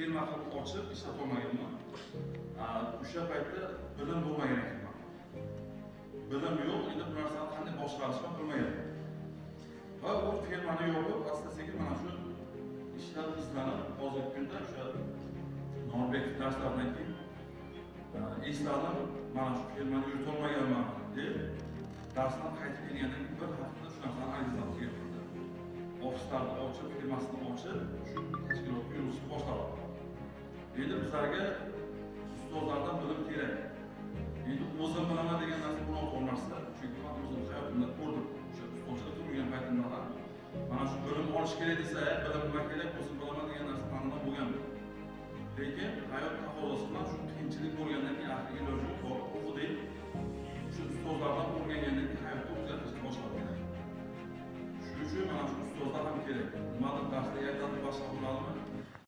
firma qilib ochib ishlatolmaganman. O'sha paytda bilim bo'lmagan ekan. Bilim yo'q, endi bu narsani qanday boshqarishni bilmaganman. Va u firmani yopib, asta-sekin mana shu ishlar izlanib, hozirgi kunda o'sha Norbekov darslaridan keyin esladim, mana shu firmani yuritolmaganman deb darsdan qaytib kelgandan keyin bir hafta shu narsani arizalab keldim. Ofislarni ochib, firmasini ochib, shu tashkilotga yurishni boshladim. Endi bizlarga ustozlardan bilim kerak. Endi o'zim bilaman degan narsa bunaqa narsa, chunki men o'zim hayotimda ko'rdim. O'sha ustozchilik qilgan paytimda ham mana shu bilim olish kerak desa, bilim nima kerak, o'zim bilaman degan narsa